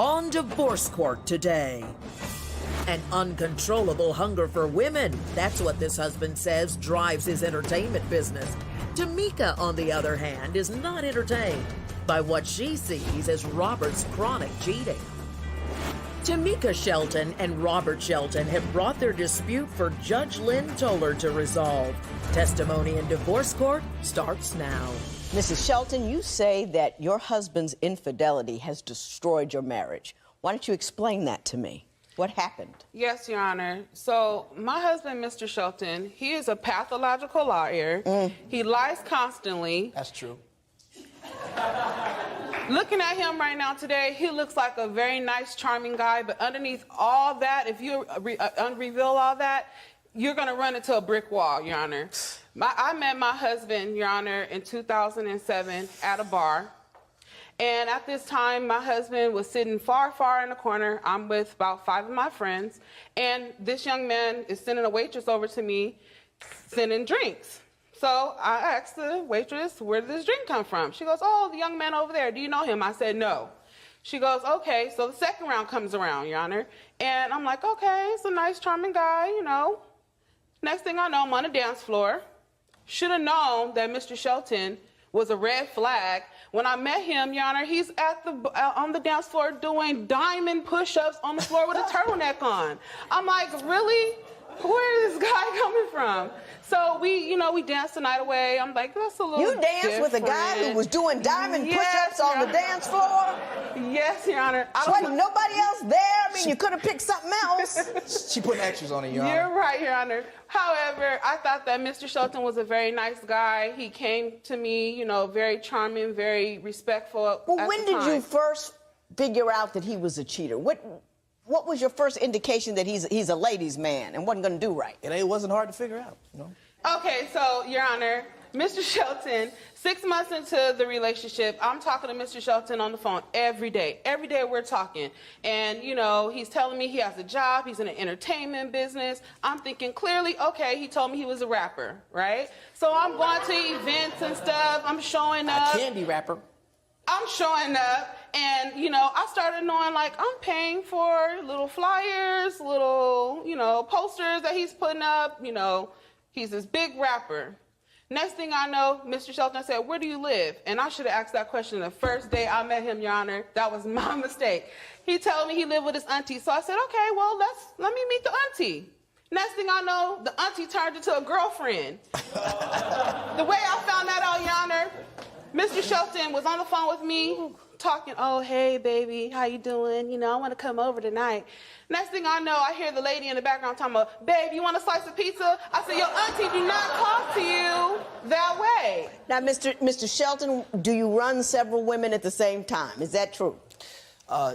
on divorce court today. An uncontrollable hunger for women. That's what this husband says drives his entertainment business. Tamika, on the other hand, is not entertained by what she sees as Robert's chronic cheating. Tamika Shelton and Robert Shelton have brought their dispute for Judge Lynn Toler to resolve. Testimony in divorce court starts now. Mrs. Shelton, you say that your husband's infidelity has destroyed your marriage. Why don't you explain that to me? What happened? Yes, Your Honor. So my husband, Mr. Shelton, he is a pathological liar. He lies constantly. That's true. Looking at him right now today, he looks like a very nice, charming guy, but underneath all that, if you reveal all that, you're going to run into a brick wall, Your Honor. I met my husband, Your Honor, in 2007 at a bar. And at this time, my husband was sitting far, far in the corner. I'm with about 5 of my friends. And this young man is sending a waitress over to me, sending drinks. So I asked the waitress, where did this drink come from? She goes, oh, the young man over there. Do you know him? I said, no. She goes, okay. So the second round comes around, Your Honor. And I'm like, okay, it's a nice, charming guy, you know. Next thing I know, I'm on the dance floor. Should have known that Mr. Shelton was a red flag. When I met him, Your Honor, he's at on the dance floor doing diamond push-ups on the floor with a turtleneck on. I'm like, really? Where is this guy coming from? So we danced the night away. I'm like, that's a little You danced different. with a guy who was doing diamond push-ups on the dance floor? Yes, Your Honor. Wasn't nobody else there? I mean, you could have picked something else. She putting extras on it, Your Honor. You're right, Your Honor. However, I thought that Mr. Shelton was a very nice guy. He came to me, you know, very charming, very respectful. Well, when did you first figure out that he was a cheater? What was your first indication that he's a ladies' man and wasn't going to do right? It wasn't hard to figure out, you know. Okay, so, Your Honor, Mr. Shelton, 6 months into the relationship, I'm talking to Mr. Shelton on the phone every day. Every day we're talking. And, you know, he's telling me he has a job. He's in an entertainment business. I'm thinking clearly, okay, he told me he was a rapper, right? So I'm going to events and stuff. I'm showing up. A candy rapper. I'm showing up. And, you know, I started knowing, like, I'm paying for little flyers, little, you know, posters that he's putting up. You know, he's this big rapper. Next thing I know, Mr. Shelton said, where do you live? And I should have asked that question the first day I met him, Your Honor. That was my mistake. He told me he lived with his auntie. So I said, okay, well, let me meet the auntie. Next thing I know, the auntie turned into a girlfriend. The way I found that out, Your Honor, Mr. Shelton was on the phone with me, talking, oh, hey, baby, how you doing? You know, I want to come over tonight. Next thing I know, I hear the lady in the background talking about, babe, you want a slice of pizza? I said, your auntie do not talk to you that way. Now, Mr. Shelton, do you run several women at the same time? Is that true? Yeah,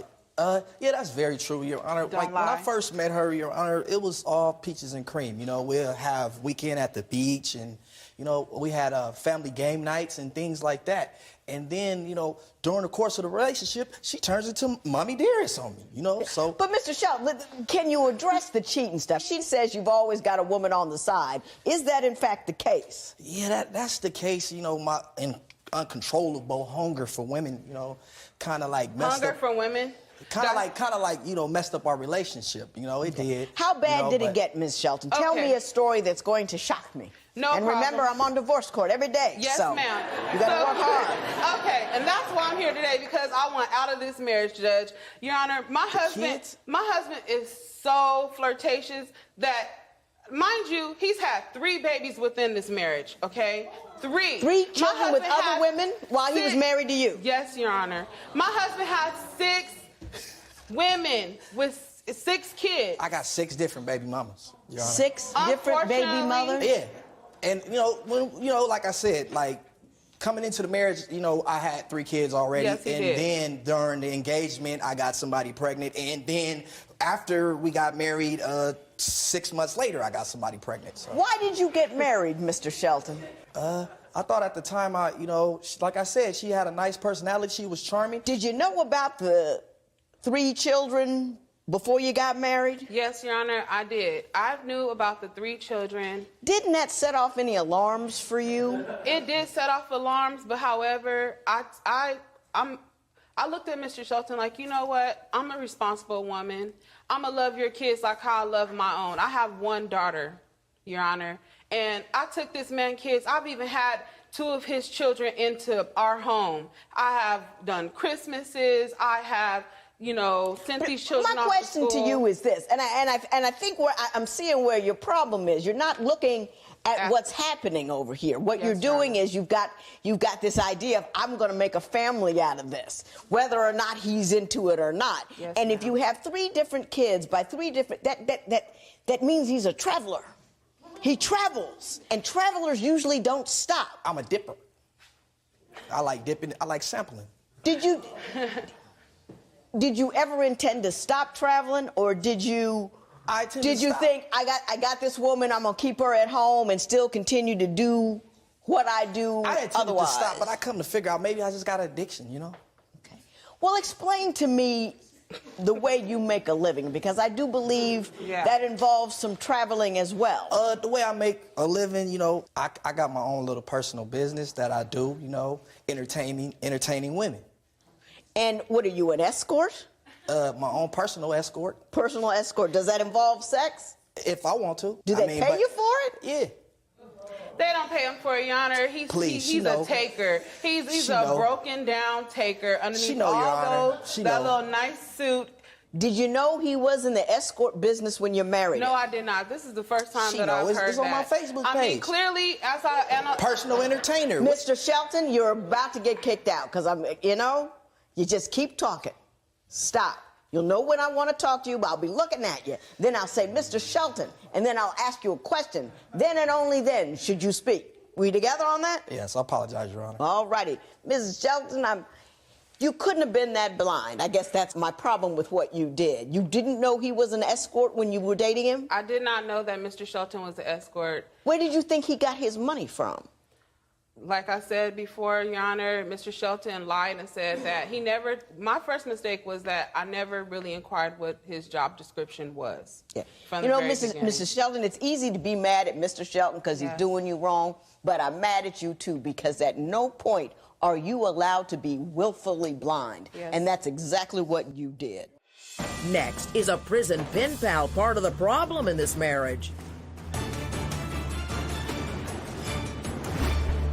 that's very true, Your Honor. Don't lie. When I first met her, Your Honor, it was all peaches and cream. You know, we'll have weekend at the beach and, you know, we had family game nights and things like that. And then, you know, during the course of the relationship, she turns into mommy dearest on me, you know, so. But, Mr. Shelton, can you address the cheating stuff? She says you've always got a woman on the side. Is that, in fact, the case? Yeah, that's the case. You know, my uncontrollable hunger for women, you know, kind of like messed Hunger up. for women? Kind of like, you know, messed up our relationship. You know, it did. How bad you know, did it get, Ms. Shelton? Tell me a story that's going to shock me. No and problem. Remember, I'm on divorce court every day. Yes, so ma'am. You got to work hard. Okay, and that's why I'm here today, because I want out of this marriage, Judge. Your Honor, my husband is so flirtatious that, mind you, he's had 3 babies within this marriage, okay? 3. 3 children with other women while he was married to you? Yes, Your Honor. My husband has 6 women with 6 kids. I got 6 different baby mamas, Your Honor. 6 different baby mothers? Yeah. And, you know, like I said, like, coming into the marriage, you know, I had 3 kids already. Yes, he did. Then during the engagement, I got somebody pregnant. And then after we got married, 6 months later, I got somebody pregnant. So. Why did you get married, Mr. Shelton? I thought at the time, you know, like I said, she had a nice personality. She was charming. Did you know about the 3 children before you got married? Yes, Your Honor, I did. I knew about the 3 children. Didn't that set off any alarms for you? It did set off alarms, but however, I looked at Mr. Shelton like, you know what? I'm a responsible woman. I'm going to love your kids like how I love my own. I have one daughter, Your Honor. And I took this man's kids. I've even had 2 of his children into our home. I have done Christmases. I have, you know, sent these children My off to question school. to you is this, and I think I'm seeing where your problem is. You're not looking at what's happening over here. What you're doing is you've got this idea of I'm going to make a family out of this, whether or not he's into it or not. Yes, and if you have 3 different kids by 3 different, that means he's a traveler. He travels, and travelers usually don't stop. I'm a dipper. I like dipping. I like sampling. Did you ever intend to stop traveling, or did you think I got this woman, I'm gonna keep her at home and still continue to do what I do I intended otherwise? to stop, but I come to figure out maybe I just got an addiction, you know? Okay. Well, explain to me the way you make a living, because I do believe that involves some traveling as well. The way I make a living, you know, I got my own little personal business that I do, you know, entertaining women. And what are you, an escort? My own personal escort. Personal escort. Does that involve sex? If I want to. Do they pay you for it? Yeah. They don't pay him for it, Your Honor. He's a taker. He's a broken down taker underneath that little nice suit. Did you know he was in the escort business when you married him? No, I did not. This is the first time that I've heard that. It's on my Facebook page. I mean, clearly, personal entertainer. Mr. Shelton, you're about to get kicked out because you just keep talking. Stop. You'll know when I want to talk to you, but I'll be looking at you. Then I'll say, Mr. Shelton, and then I'll ask you a question. Then and only then should you speak. We together on that? Yes, I apologize, Your Honor. All righty. Mrs. Shelton, you couldn't have been that blind. I guess that's my problem with what you did. You didn't know he was an escort when you were dating him? I did not know that Mr. Shelton was an escort. Where did you think he got his money from? Like I said before, Your Honor, Mr. Shelton lied and said that my first mistake was that I never really inquired what his job description was. Yeah. You know, Mrs. Shelton, it's easy to be mad at Mr. Shelton because he's doing you wrong, but I'm mad at you too because at no point are you allowed to be willfully blind. Yes. And that's exactly what you did. Next, is a prison pen pal part of the problem in this marriage?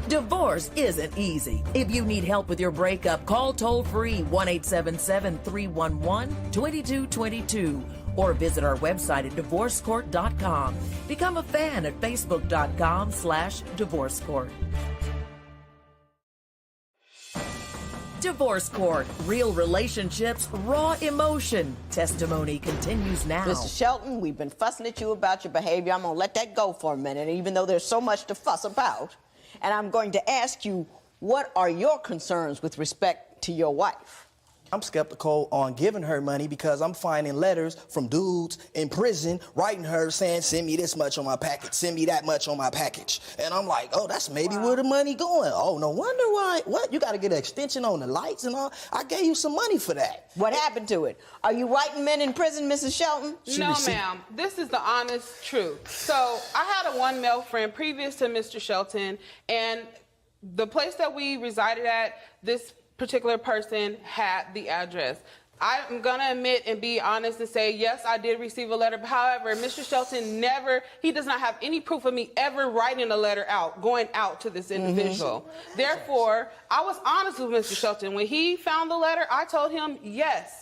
Divorce isn't easy. If you need help with your breakup, call toll-free 1-877-311-2222 or visit our website at divorcecourt.com. Become a fan at facebook.com/divorcecourt. Divorce Court. Real relationships, raw emotion. Testimony continues now. Mr. Shelton, we've been fussing at you about your behavior. I'm going to let that go for a minute, even though there's so much to fuss about. And I'm going to ask you, what are your concerns with respect to your wife? I'm skeptical on giving her money because I'm finding letters from dudes in prison writing her saying, send me this much on my package, send me that much on my package. And I'm like, oh, that's maybe where the money going. Oh, no wonder why. What? You got to get an extension on the lights and all. I gave you some money for that. What happened to it? Are you writing men in prison, Mrs. Shelton? No, ma'am. This is the honest truth. So I had one male friend previous to Mr. Shelton, and the place that we resided at, this particular person had the address. I'm going to admit and be honest and say, yes, I did receive a letter. However, Mr. Shelton he does not have any proof of me ever writing a letter going out to this individual. Therefore, I was honest with Mr. Shelton. When he found the letter, I told him, yes,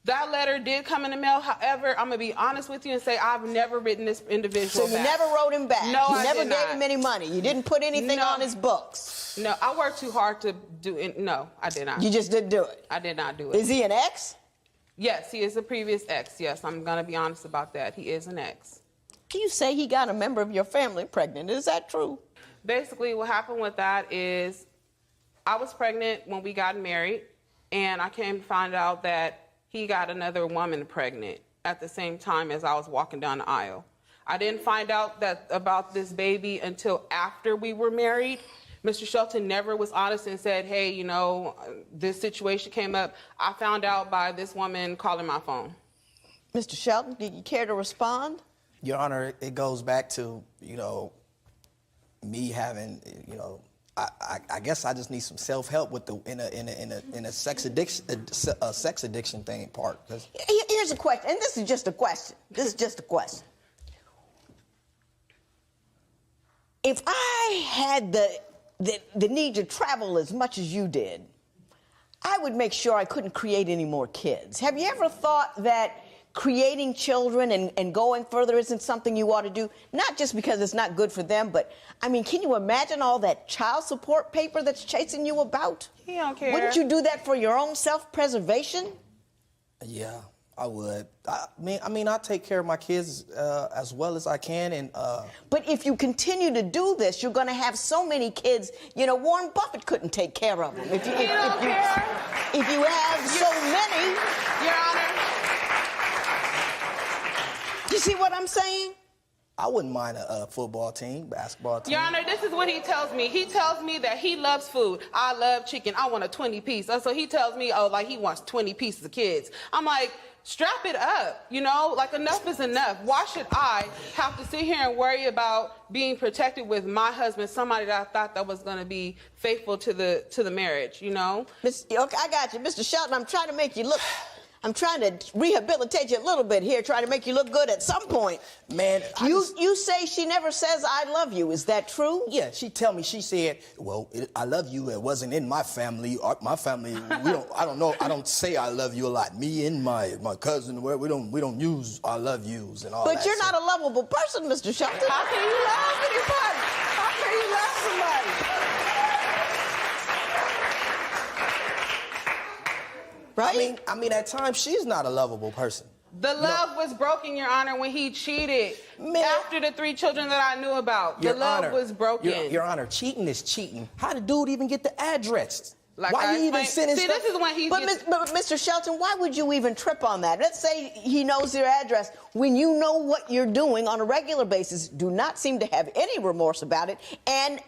that letter did come in the mail. However, I'm going to be honest with you and say I've never written this individual back. So you never wrote him back? No, I never gave him any money? You didn't put anything on his books? No, I worked too hard to do it. No, I did not. You just didn't do it? I did not do it. Is he an ex? Yes, he is a previous ex. Yes, I'm going to be honest about that. He is an ex. You say he got a member of your family pregnant. Is that true? Basically, what happened with that is I was pregnant when we got married, and I came to find out that he got another woman pregnant at the same time as I was walking down the aisle. I didn't find out about this baby until after we were married. Mr. Shelton never was honest and said, hey, you know, this situation came up. I found out by this woman calling my phone. Mr. Shelton, did you care to respond? Your Honor, it goes back to, you know, me having, you know, I guess I just need some self-help with in a sex addiction thing part. Here's a question, and this is just a question. This is just a question. If I had the need to travel as much as you did, I would make sure I couldn't create any more kids. Have you ever thought that creating children and going further isn't something you ought to do? Not just because it's not good for them, but, I mean, can you imagine all that child support paper that's chasing you about? He don't care. Wouldn't you do that for your own self-preservation? Yeah, I would. I mean, I take care of my kids as well as I can, and. But if you continue to do this, you're going to have so many kids. You know, Warren Buffett couldn't take care of them. If you have so many. Your Honor. You see what I'm saying? I wouldn't mind a football team, basketball team. Your Honor, this is what he tells me. He tells me that he loves food. I love chicken. I want a 20-piece. So he tells me, oh, like he wants 20 pieces of kids. I'm like, strap it up, you know? Like, enough is enough. Why should I have to sit here and worry about being protected with my husband, somebody that I thought that was going to be faithful to the marriage, you know? Okay, I got you. Mr. Shelton, I'm trying to make you look... I'm trying to rehabilitate you a little bit here, trying to make you look good at some point. Man, you say she never says I love you. Is that true? Yeah, she said, well, I love you. It wasn't in my family. My family, I don't say I love you a lot. Me and my cousin, we don't use I love yous and all that. But you're not a lovable person, Mr. Shelton. How can you love anybody? How can you love somebody? Right? I mean, at times she's not a lovable person. The love was broken, Your Honor, when he cheated. Man. After the 3 children that I knew about. The love was broken. Your Honor, cheating is cheating. How did dude even get the address? Like why you even sending stuff? This is when he but Mr. Shelton, why would you even trip on that? Let's say he knows your address. When you know what you're doing on a regular basis, do not seem to have any remorse about it, and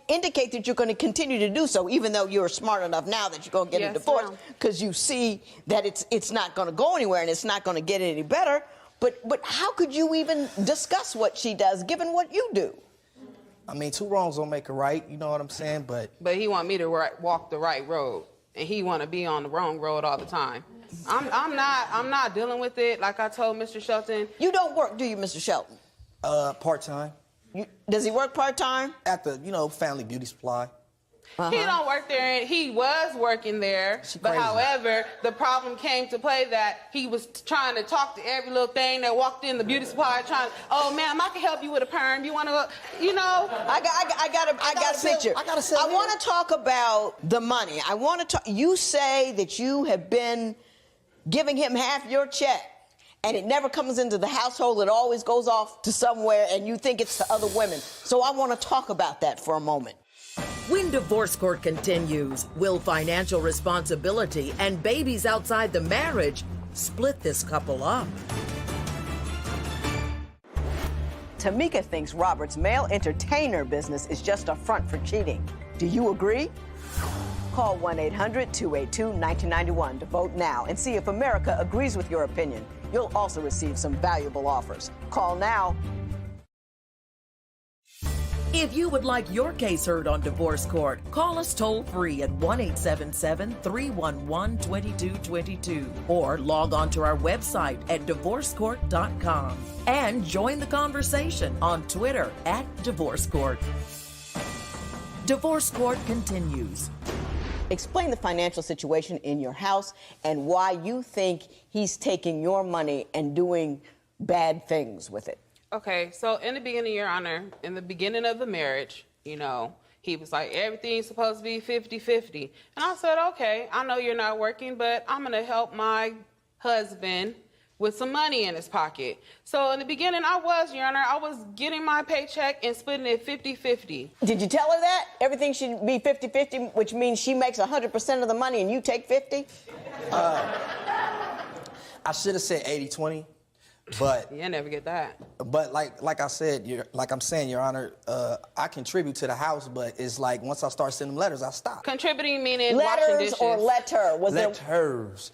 indicate that you're going to continue to do so, even though you're smart enough now that you're going to get a divorce, because you see that it's not going to go anywhere and it's not going to get any better. But how could you even discuss what she does, given what you do? I mean, 2 wrongs don't make a right, you know what I'm saying? But he want me to walk the right road, and he want to be on the wrong road all the time. I'm not dealing with it. Like I told Mr. Shelton. You don't work, do you, Mr. Shelton? Part-time. Does he work part-time? At the, family beauty supply. He don't work there, and he was working there. But however, the problem came to play that he was trying to talk to every little thing that walked in the beauty supply, trying, oh, ma'am, I can help you with a perm. You want to go, I got a picture. I want to talk about the money. I want to talk. You say that you have been giving him half your check, and it never comes into the household. It always goes off to somewhere, and you think it's to other women. So I want to talk about that for a moment. When divorce court continues, will financial responsibility and babies outside the marriage split this couple up? Tamika thinks Robert's male entertainer business is just a front for cheating. Do you agree? Call 1-800-282-1991 to vote now and see if America agrees with your opinion. You'll also receive some valuable offers. Call now. If you would like your case heard on Divorce Court, call us toll-free at 1-877-311-2222 or log on to our website at divorcecourt.com and join the conversation on Twitter at Divorce Court. Divorce Court continues. Explain the financial situation in your house and why you think he's taking your money and doing bad things with it. Okay, so in the beginning, Your Honor, in the beginning of the marriage, he was like, everything's supposed to be 50-50. And I said, okay, I know you're not working, but I'm going to help my husband with some money in his pocket. So in the beginning, Your Honor, I was getting my paycheck and splitting it 50-50. Did you tell her that? Everything should be 50-50, which means she makes 100% of the money and you take 50? I should have said 80-20. But you never get that. But like I said, I'm saying, Your Honor, I contribute to the house, but it's like once I start sending letters, I stop. Contributing meaning letters washing dishes. Or letter? Letters.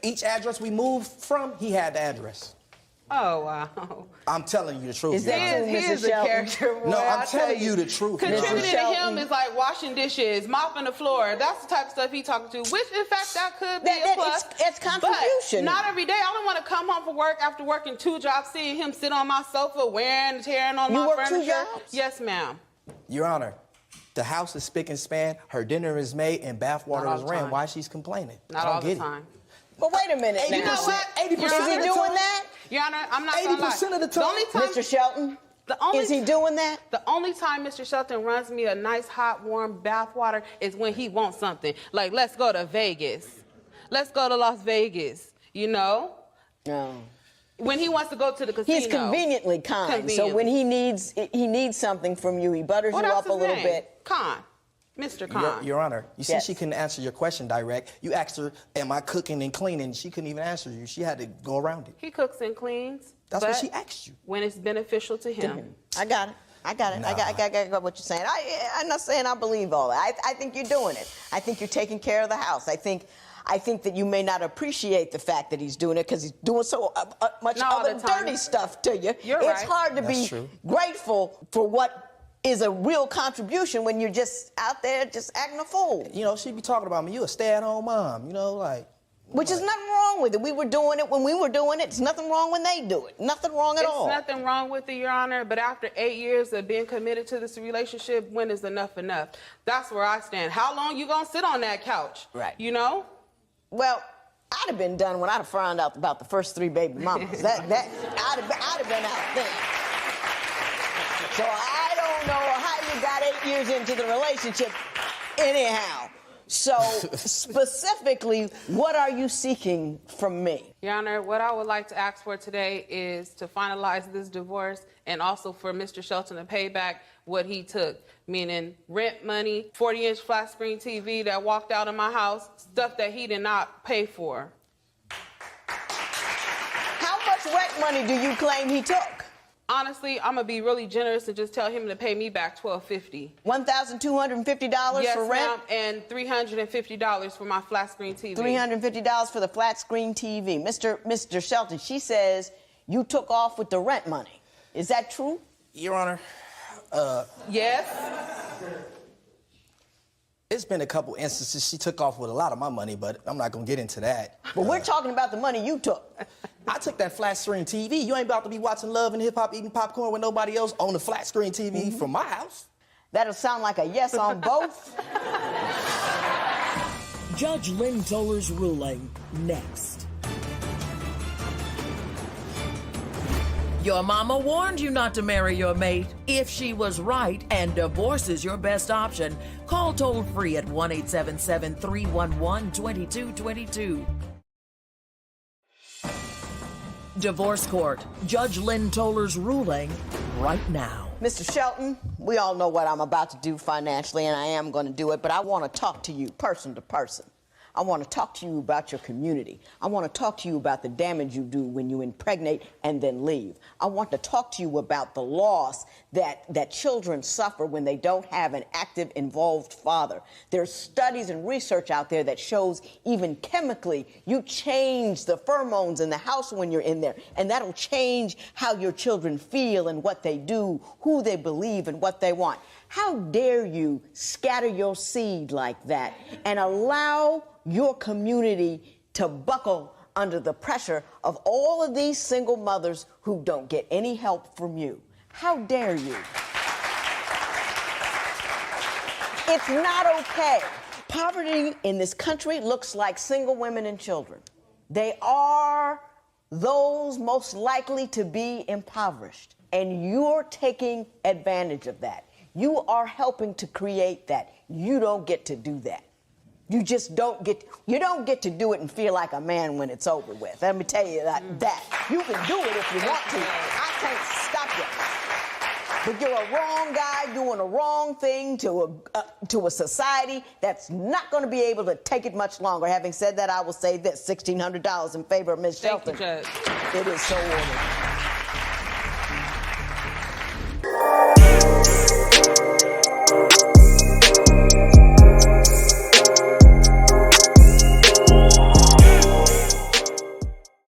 Each address we moved from, he had the address. Oh, wow. I'm telling you the truth. Is that He true, is Mrs. a Shelton? character, boy. No, I'm I tell telling you the truth. Contributing Mrs. to him Shelton. is like washing dishes, mopping the floor. That's the type of stuff he talking to, which, in fact, that could be a plus. It's contribution. But not every day. I don't want to come home from work after working 2 jobs, seeing him sit on my sofa, wearing and tearing on my work 2 furniture. jobs? Yes, ma'am. Your Honor, the house is spick and span, her dinner is made, and bath water Not all is the ran. time. Why she's complaining? Not I don't all the get time. But wait a minute now. You know what? 80% Your Is he Honor, doing that? Your Honor, I'm not going to lie. 80% of the time. only time Mr. Shelton, is he doing that? The only time Mr. Shelton runs me a nice, hot, warm bath water is when he wants something. Like, let's go to Vegas. Let's go to Las Vegas, you know? No. When he wants to go to the casino. He's conveniently kind. So when he needs something from you, he butters you up a little bit. Khan. Mr. Khan. Your Honor, you see Yes. she couldn't answer your question direct. You asked her, am I cooking and cleaning? She couldn't even answer you. She had to go around it. He cooks and cleans. That's what but she asked you. When it's beneficial to him. I got it. I got what you're saying. I'm not saying I believe all that. I think you're doing it. I think you're taking care of the house. I think that you may not appreciate the fact that he's doing it because he's doing so much Not all other the time. dirty stuff to you. You're It's right. hard to That's be true. grateful for what is a real contribution when you're just out there just acting a fool. You know, she be talking about me. You a stay-at-home mom. You know, like. Which is nothing wrong with it. We were doing it when we were doing it. It's nothing wrong when they do it. Nothing wrong at all. It's nothing wrong with it, Your Honor, but after 8 years of being committed to this relationship, when is enough enough? That's where I stand. How long you gonna sit on that couch? Right. You know? Well, I'd have been done when I'd have found out about the first 3 baby mamas. I'd have been out then. So I don't know how you got 8 years into the relationship anyhow. So specifically, what are you seeking from me? Your Honor, what I would like to ask for today is to finalize this divorce and also for Mr. Shelton to pay back what he took, meaning rent money, 40-inch flat screen TV that walked out of my house, stuff that he did not pay for. How much rent money do you claim he took? Honestly, I'm gonna be really generous and just tell him to pay me back $1,250. $1,250 Yes, for rent? ma'am, and $350 for my flat screen TV. $350 for the flat screen TV. Mr. Shelton, she says you took off with the rent money. Is that true? Your Honor, Yes. it's been a couple instances she took off with a lot of my money, but I'm not gonna get into that. But we're talking about the money you took. I took that flat screen TV. You ain't about to be watching Love and Hip Hop, eating popcorn with nobody else on the flat screen TV from my house. That'll sound like a yes on both. Judge Lynn Toler's ruling next. Your mama warned you not to marry your mate. If she was right and divorce is your best option, call toll free at 1-877-311-2222. Divorce Court. Judge Lynn Toler's ruling right now. Mr. Shelton, we all know what I'm about to do financially, and I am going to do it, but I want to talk to you person to person. I want to talk to you about your community. I want to talk to you about the damage you do when you impregnate and then leave. I want to talk to you about the loss that children suffer when they don't have an active, involved father. There's studies and research out there that shows even chemically you change the pheromones in the house when you're in there, and that'll change how your children feel and what they do, who they believe, and what they want. How dare you scatter your seed like that and allow your community to buckle under the pressure of all of these single mothers who don't get any help from you? How dare you? It's not okay. Poverty in this country looks like single women and children. They are those most likely to be impoverished, and you're taking advantage of that. You are helping to create that. You don't get to do that. You just don't get to do it and feel like a man when it's over with. Let me tell you that. You can do it if you want to. I can't stop you. But you're a wrong guy doing a wrong thing to a society that's not going to be able to take it much longer. Having said that, I will say this, $1,600 in favor of Ms. Shelton. Thank you, Judge. It is so ordered.